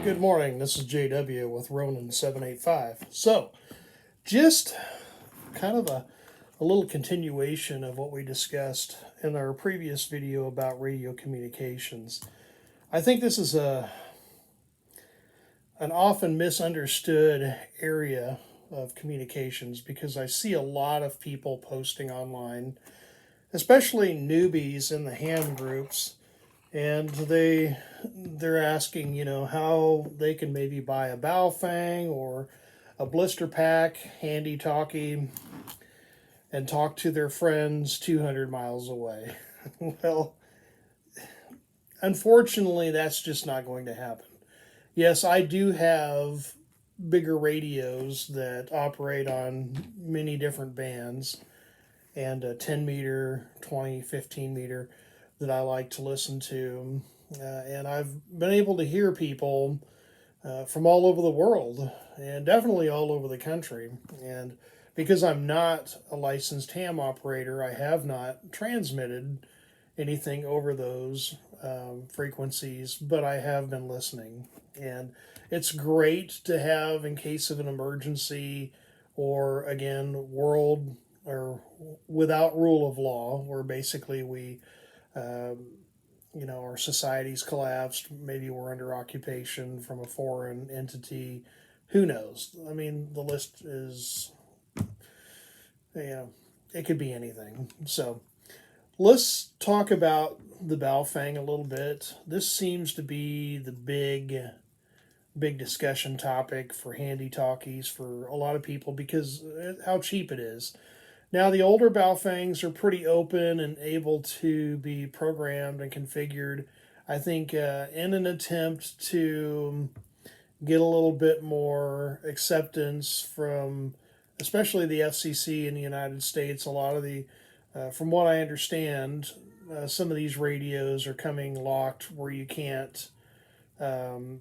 Good morning. This is JW with Ronin 785. So, just kind of a little continuation of what we discussed in our previous video about radio communications. I think this is an often misunderstood area of communications because I see a lot of people posting online, especially newbies in the ham groups, and they're asking, how they can maybe buy a Baofeng or a blister pack, handy talkie, and talk to their friends 200 miles away. Well, unfortunately, that's just not going to happen. Yes, I do have bigger radios that operate on many different bands and a 10 meter, 20, 15 meter that I like to listen to. And I've been able to hear people from all over the world and definitely all over the country. And because I'm not a licensed ham operator, I have not transmitted anything over those frequencies, but I have been listening. And it's great to have in case of an emergency or, again, world or without rule of law, where basically um, our society's collapsed. Maybe we're under occupation from a foreign entity. Who knows? I mean, the list is, it could be anything. So let's talk about the Baofeng a little bit. This seems to be the big discussion topic for handy talkies for a lot of people because how cheap it is. Now, the older Baofengs are pretty open and able to be programmed and configured. I think in an attempt to get a little bit more acceptance from, especially the FCC in the United States, a lot of from what I understand, some of these radios are coming locked where you can't, um,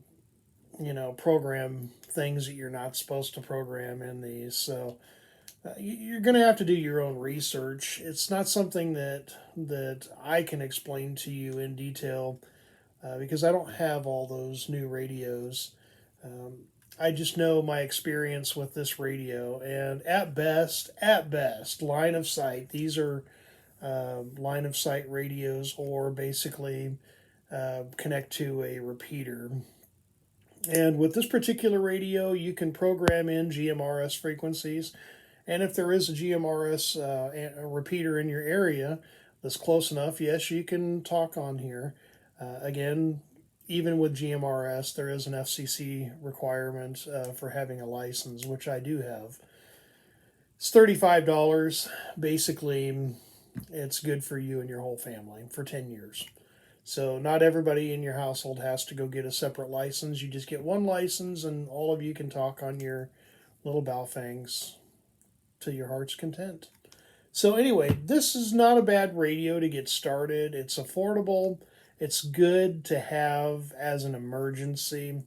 program things that you're not supposed to program in these. So you're going to have to do your own research. It's not something that I can explain to you in detail because I don't have all those new radios. Um, I just know my experience with this radio, and at best, line of sight. These are line of sight radios, or basically connect to a repeater. And with this particular radio, you can program in GMRS frequencies. And if there is a GMRS a repeater in your area that's close enough, yes, you can talk on here. Again, even with GMRS, there is an FCC requirement for having a license, which I do have. It's $35. Basically, it's good for you and your whole family for 10 years. So, not everybody in your household has to go get a separate license. You just get one license, and all of you can talk on your little Baofangs to your heart's content. So, anyway, this is not a bad radio to get started. It's affordable, it's good to have as an emergency.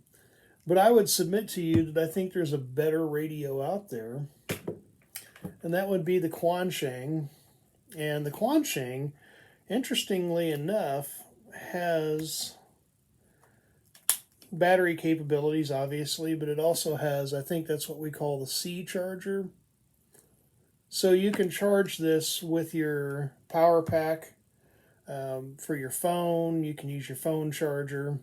But I would submit to you that I think there's a better radio out there, and that would be the Quansheng. And the Quansheng, interestingly enough, has battery capabilities, obviously, but it also has, I think that's what we call the C charger. So you can charge this with your power pack for your phone. You can use your phone charger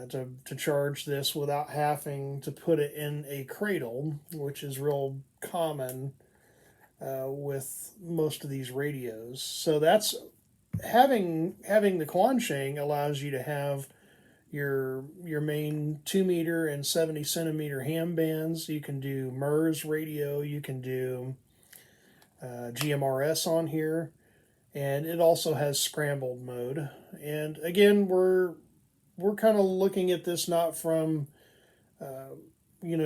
to charge this without having to put it in a cradle, which is real common with most of these radios. So that's having the Quansheng allows you to have your main 2 meter and 70 centimeter ham bands. You can do MERS radio. You can do GMRS on here, and it also has scrambled mode. And again, we're kind of looking at this not from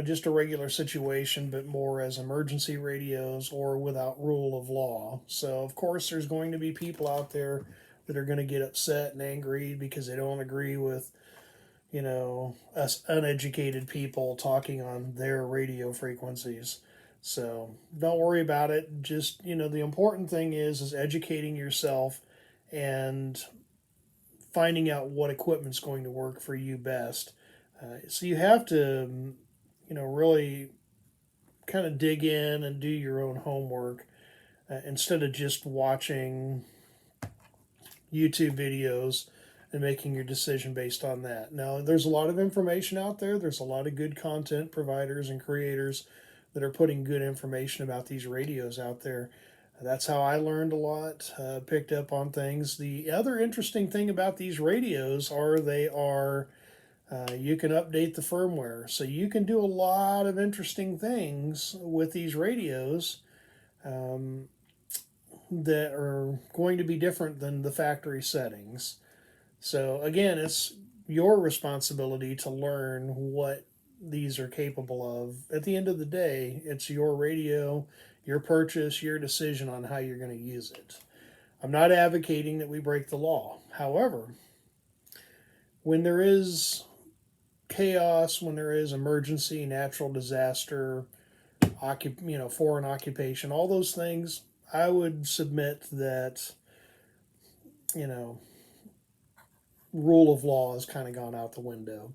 just a regular situation, but more as emergency radios or without rule of law. So of course, there's going to be people out there that are going to get upset and angry because they don't agree with us uneducated people talking on their radio frequencies. So don't worry about it. Just, the important thing is educating yourself and finding out what equipment's going to work for you best. So you have to, really kind of dig in and do your own homework instead of just watching YouTube videos and making your decision based on that. Now, there's a lot of information out there. There's a lot of good content providers and creators that are putting good information about these radios out there. That's how I learned a lot, picked up on things. The other interesting thing about these radios are you can update the firmware. So you can do a lot of interesting things with these radios um, that are going to be different than the factory settings. So again, it's your responsibility to learn what these are capable of. At the end of the day, it's your radio, your purchase, your decision on how you're going to use it. I'm not advocating that we break the law. However, when there is chaos, when there is emergency, natural disaster, foreign occupation, all those things, I would submit that, you know, rule of law has kind of gone out the window.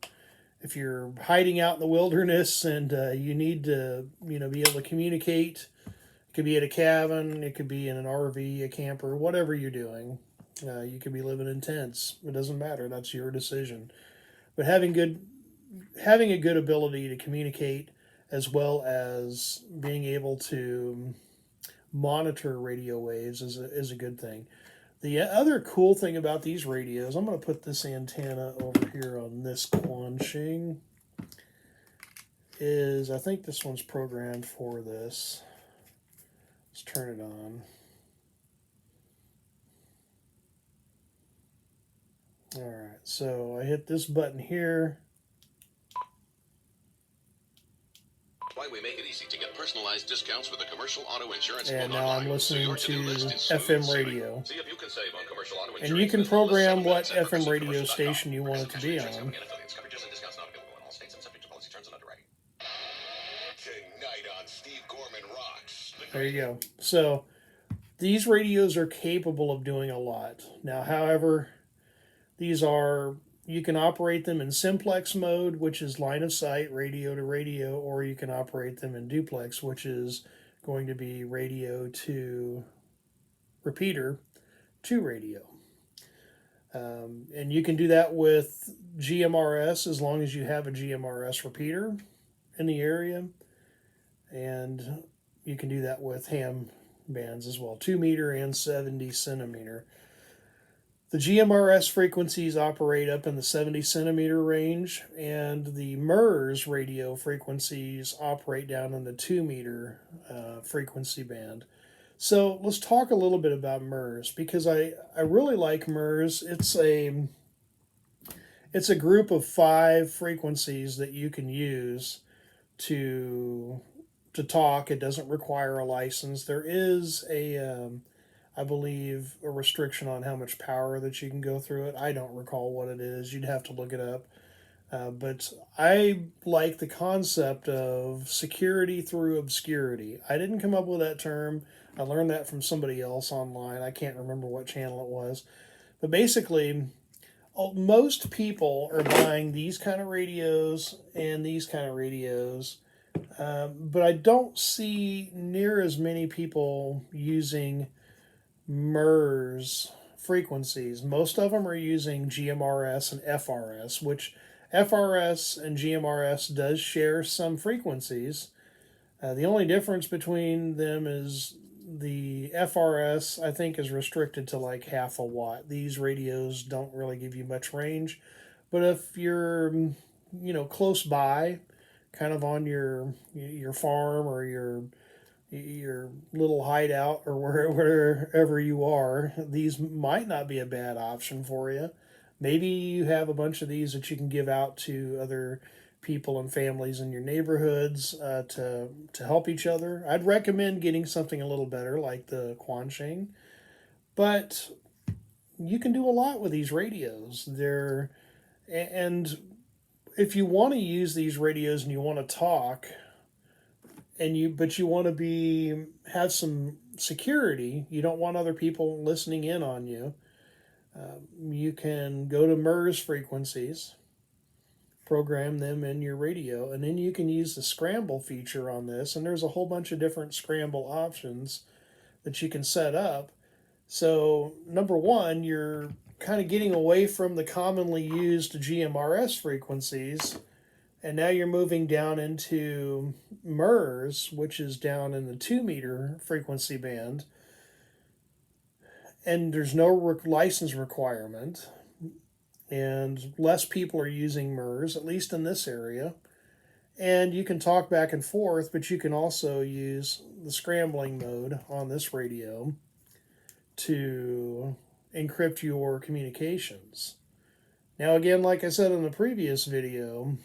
If you're hiding out in the wilderness and you need to, be able to communicate, it could be at a cabin, it could be in an RV, a camper, whatever you're doing. You could be living in tents. It doesn't matter. That's your decision. But having a good ability to communicate, as well as being able to monitor radio waves, is a good thing. The other cool thing about these radios, I'm going to put this antenna over here on this Quanshing, is I think this one's programmed for this. Let's turn it on. Alright, so I hit this button here. Why we make it easy to get personalized discounts with a commercial auto insurance and quote now online. I'm listening So to FM radio. See if you can save on commercial auto insurance. And you can program what FM radio station you want it to be on. Tonight on Steve Gorman Rocks. There you go. So these radios are capable of doing a lot. Now, however, you can operate them in simplex mode, which is line of sight, radio to radio, or you can operate them in duplex, which is going to be radio to repeater to radio. And you can do that with GMRS as long as you have a GMRS repeater in the area. And you can do that with ham bands as well, 2 meter and 70 centimeter. The GMRS frequencies operate up in the 70 centimeter range, and the MERS radio frequencies operate down in the 2 meter frequency band. So let's talk a little bit about MERS, because I really like MERS. It's a group of 5 frequencies that you can use to talk. It doesn't require a license. There is I believe, a restriction on how much power that you can go through it. I don't recall what it is. You'd have to look it up. But I like the concept of security through obscurity. I didn't come up with that term. I learned that from somebody else online. I can't remember what channel it was. But basically, most people are buying these kind of radios and these kind of radios. But I don't see near as many people using MERS frequencies. Most of them are using GMRS and FRS, which FRS and GMRS does share some frequencies. The only difference between them is the FRS, I think, is restricted to like half a watt. These radios don't really give you much range. But if you're, close by, kind of on your farm or your little hideout or wherever you are, these might not be a bad option for you. Maybe you have a bunch of these that you can give out to other people and families in your neighborhoods to help each other. I'd recommend getting something a little better like the Quanshing, but you can do a lot with these radios. And if you want to use these radios and you want to talk, but you want to have some security, you don't want other people listening in on you, you can go to MERS frequencies, program them in your radio, and then you can use the scramble feature on this, and there's a whole bunch of different scramble options that you can set up. So number one, you're kind of getting away from the commonly used GMRS frequencies, and now you're moving down into MERS, which is down in the 2 meter frequency band, and there's no license requirement, and less people are using MERS, at least in this area. And you can talk back and forth, but you can also use the scrambling mode on this radio to encrypt your communications. Now, again, like I said in the previous video,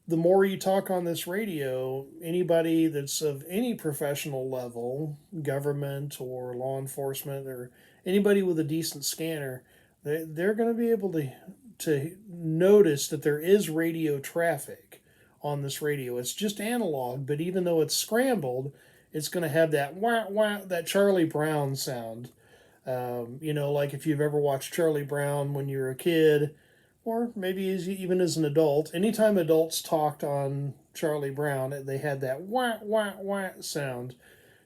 the more you talk on this radio, anybody that's of any professional level, government or law enforcement, or anybody with a decent scanner, they're going to be able to notice that there is radio traffic on this radio. It's just analog, but even though it's scrambled, it's going to have that wah wah, that Charlie Brown sound. Like if you've ever watched Charlie Brown when you were a kid, or maybe even as an adult, anytime adults talked on Charlie Brown, they had that wah wah wah sound.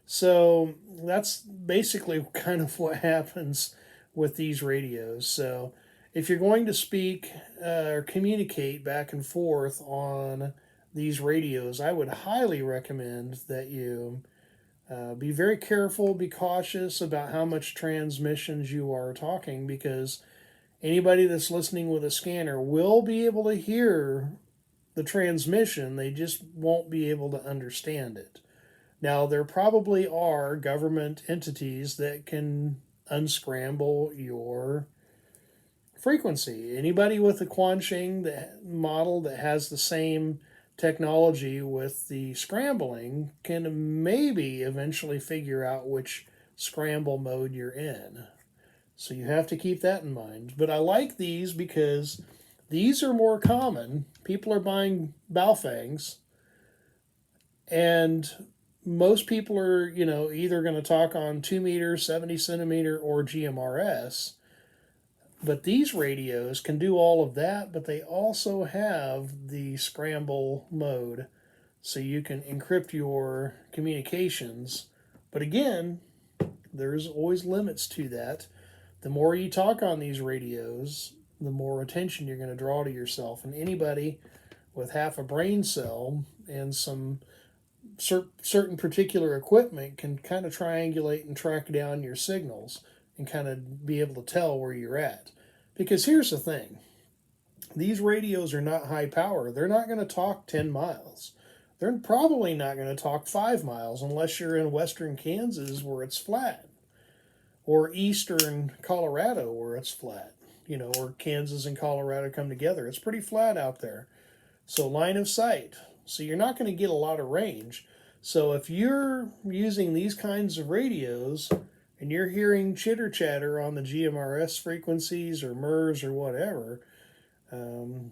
So that's basically kind of what happens with these radios. So if you're going to speak or communicate back and forth on these radios, I would highly recommend that you be very careful, be cautious about how much transmissions you are talking, because anybody that's listening with a scanner will be able to hear the transmission, they just won't be able to understand it. Now, there probably are government entities that can unscramble your frequency. Anybody with a Quansheng model that has the same technology with the scrambling can maybe eventually figure out which scramble mode you're in. So you have to keep that in mind. But I like these because these are more common. People are buying Baofangs, and most people are, either going to talk on 2 meter, 70 centimeter, or GMRS. But these radios can do all of that, but they also have the scramble mode, so you can encrypt your communications. But again, there's always limits to that. The more you talk on these radios, the more attention you're going to draw to yourself. And anybody with half a brain cell and some certain particular equipment can kind of triangulate and track down your signals and kind of be able to tell where you're at. Because here's the thing, these radios are not high power. They're not going to talk 10 miles. They're probably not going to talk 5 miles unless you're in western Kansas where it's flat, or eastern Colorado where it's flat, or Kansas and Colorado come together. It's pretty flat out there. So line of sight. So you're not going to get a lot of range. So if you're using these kinds of radios and you're hearing chitter chatter on the GMRS frequencies or MERS or whatever, you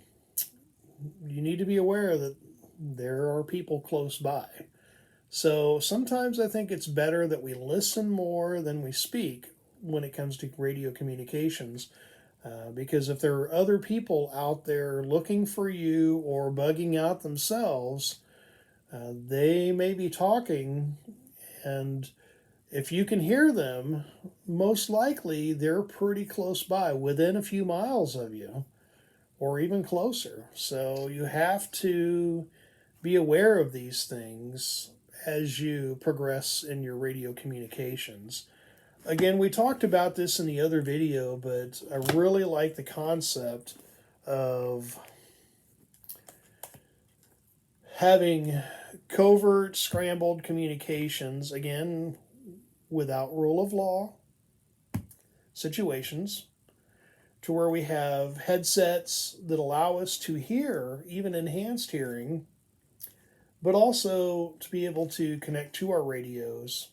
need to be aware that there are people close by. So sometimes I think it's better that we listen more than we speak when it comes to radio communications, because if there are other people out there looking for you or bugging out themselves, they may be talking, and if you can hear them, most likely they're pretty close by, within a few miles of you, or even closer. So you have to be aware of these things as you progress in your radio communications. Again, we talked about this in the other video, but I really like the concept of having covert scrambled communications, again, without rule of law situations, to where we have headsets that allow us to hear, even enhanced hearing, but also to be able to connect to our radios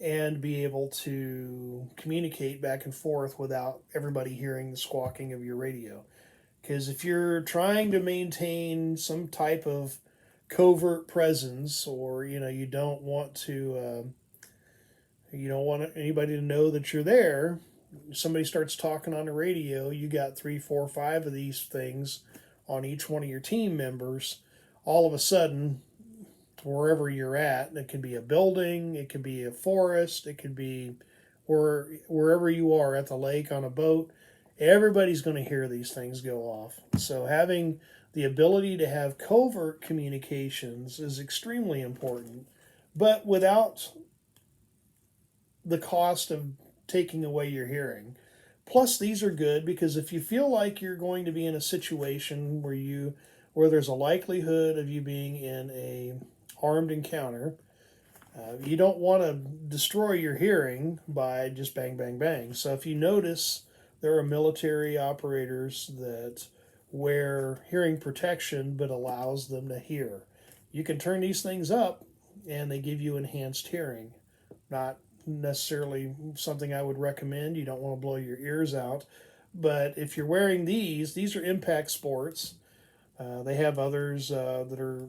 and be able to communicate back and forth without everybody hearing the squawking of your radio. Because if you're trying to maintain some type of covert presence, or you don't want anybody to know that you're there, somebody starts talking on the radio, you got 3, 4, 5 of these things on each one of your team members. All of a sudden, wherever you're at, it could be a building, it could be a forest, it could be wherever you are, at the lake, on a boat, everybody's going to hear these things go off. So having the ability to have covert communications is extremely important, but without the cost of taking away your hearing. Plus, these are good because if you feel like you're going to be in a situation where there's a likelihood of you being in a armed encounter, you don't want to destroy your hearing by just bang, bang, bang. So if you notice, there are military operators that wear hearing protection but allows them to hear. You can turn these things up and they give you enhanced hearing. Not necessarily something I would recommend. You don't want to blow your ears out. But if you're wearing these are impact sports. They have others that are,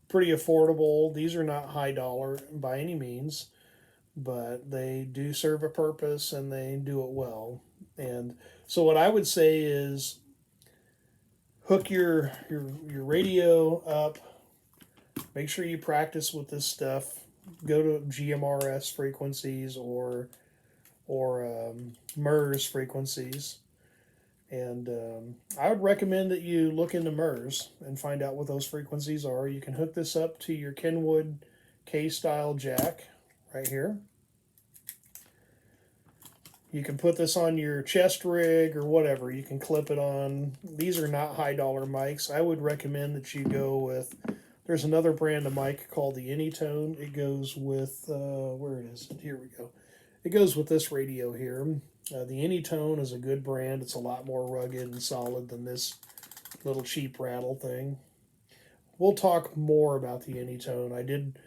pretty affordable. These are not high dollar by any means, but they do serve a purpose and they do it well. And so what I would say is hook your radio up. Make sure you practice with this stuff. Go to GMRS frequencies or MERS frequencies. And I would recommend that you look into MERS and find out what those frequencies are. You can hook this up to your Kenwood K-style jack right here. You can put this on your chest rig or whatever. You can clip it on. These are not high dollar mics. I would recommend that you go with, there's another brand of mic called the Anytone. It goes with, where it is? Here we go. It goes with this radio here. The Anytone is a good brand. It's a lot more rugged and solid than this little cheap rattle thing. We'll talk more about the Anytone. I did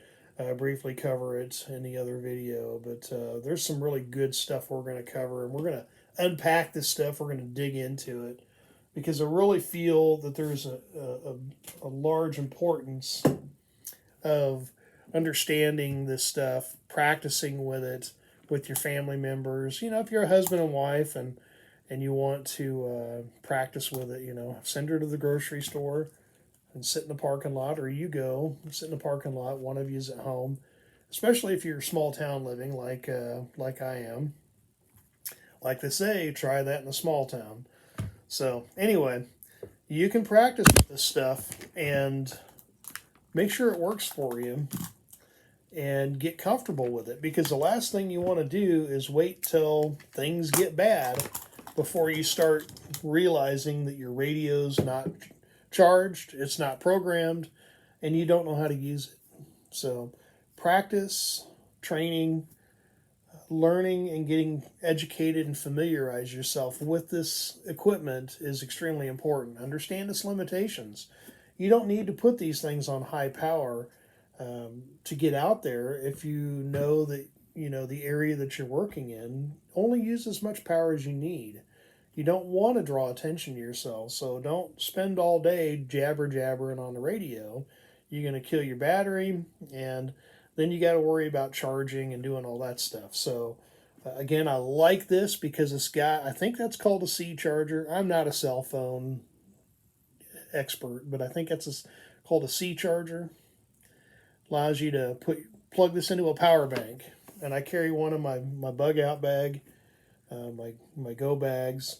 briefly cover it in the other video, but there's some really good stuff we're going to cover, and we're going to unpack this stuff. We're going to dig into it because I really feel that there's a large importance of understanding this stuff, practicing with it, with your family members. If you're a husband and wife and you want to practice with it, send her to the grocery store and sit in the parking lot, or you go sit in the parking lot. One of you's at home, especially if you're small town living like I am. Like they say, try that in a small town. So anyway, you can practice with this stuff and make sure it works for you and get comfortable with it, because the last thing you want to do is wait till things get bad before you start realizing that your radio's not charged, it's not programmed, and you don't know how to use it. So practice, training, learning, and getting educated and familiarize yourself with this equipment is extremely important. Understand its limitations. You don't need to put these things on high power to get out there. If you know that the area that you're working in, only use as much power as you need. You don't want to draw attention to yourself, so don't spend all day jabbering on the radio. You're going to kill your battery, and then you got to worry about charging and doing all that stuff. So again, I like this because it's got, I think that's called a C charger. I'm not a cell phone expert, but I think that's called a C charger. Allows you to plug this into a power bank, and I carry one in my bug out bag, my go bags,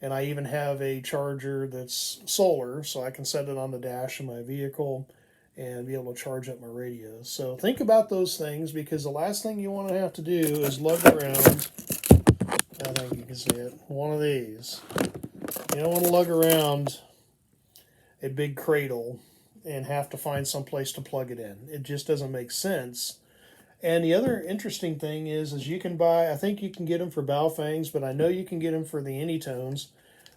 and I even have a charger that's solar, so I can set it on the dash of my vehicle and be able to charge up my radio. So think about those things, because the last thing you want to have to do is lug around. I think you can see it. One of these. You don't want to lug around a big cradle and have to find some place to plug it in. It just doesn't make sense. And the other interesting thing is you can buy, I think you can get them for Baofangs, but I know you can get them for the Anytones,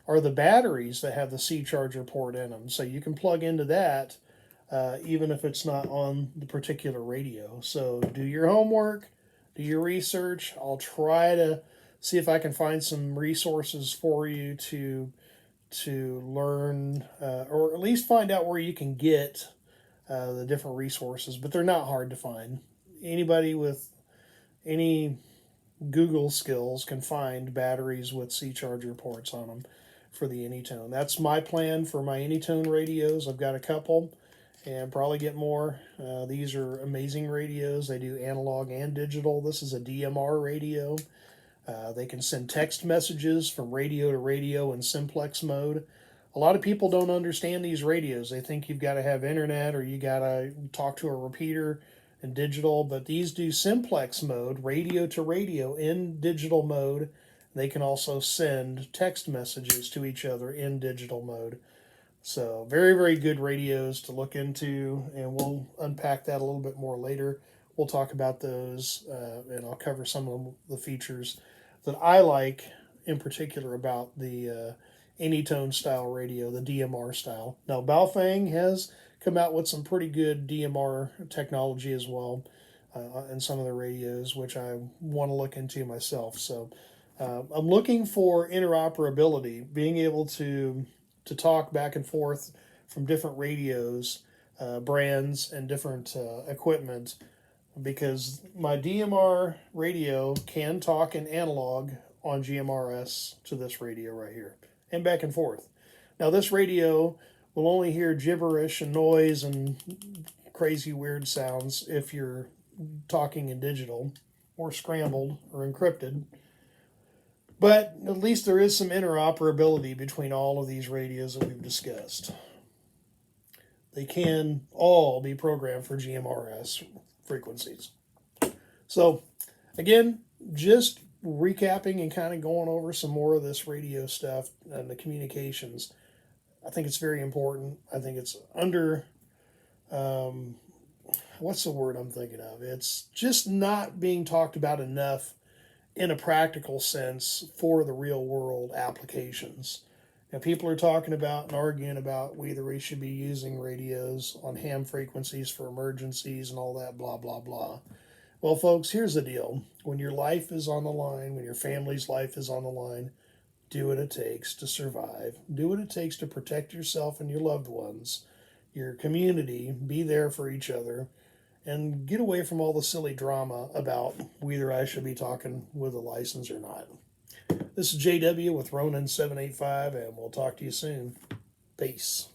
are the batteries that have the C charger port in them. So you can plug into that even if it's not on the particular radio. So do your homework, do your research. I'll try to see if I can find some resources for you to learn, or at least find out where you can get the different resources, but they're not hard to find. Anybody with any Google skills can find batteries with C charger ports on them for the Anytone. That's my plan for my Anytone radios. I've got a couple and probably get more. These are amazing radios. They do analog and digital. This is a DMR radio. They can send text messages from radio to radio in simplex mode. A lot of people don't understand these radios. They think you've got to have internet or you got to talk to a repeater in digital, but these do simplex mode, radio to radio in digital mode. They can also send text messages to each other in digital mode. So very, very good radios to look into, and we'll unpack that a little bit more later. We'll talk about those, and I'll cover some of the features that I like in particular about the Anytone style radio, the DMR style. Now, Baofeng has come out with some pretty good DMR technology as well in some of the radios, which I want to look into myself. So I'm looking for interoperability, being able to talk back and forth from different radios, brands, and different equipment, because my DMR radio can talk in analog on GMRS to this radio right here, and back and forth. Now, this radio will only hear gibberish and noise and crazy weird sounds if you're talking in digital or scrambled or encrypted. But at least there is some interoperability between all of these radios that we've discussed. They can all be programmed for GMRS frequencies. So, again, just recapping and kind of going over some more of this radio stuff and the communications. I think it's very important. I think it's what's the word I'm thinking of? It's just not being talked about enough in a practical sense for the real world applications. Now, people are talking about and arguing about whether we should be using radios on ham frequencies for emergencies and all that, blah, blah, blah. Well, folks, here's the deal. When your life is on the line, when your family's life is on the line, do what it takes to survive. Do what it takes to protect yourself and your loved ones, your community, be there for each other, and get away from all the silly drama about whether I should be talking with a license or not. This is JW with Ronin 785, and we'll talk to you soon. Peace.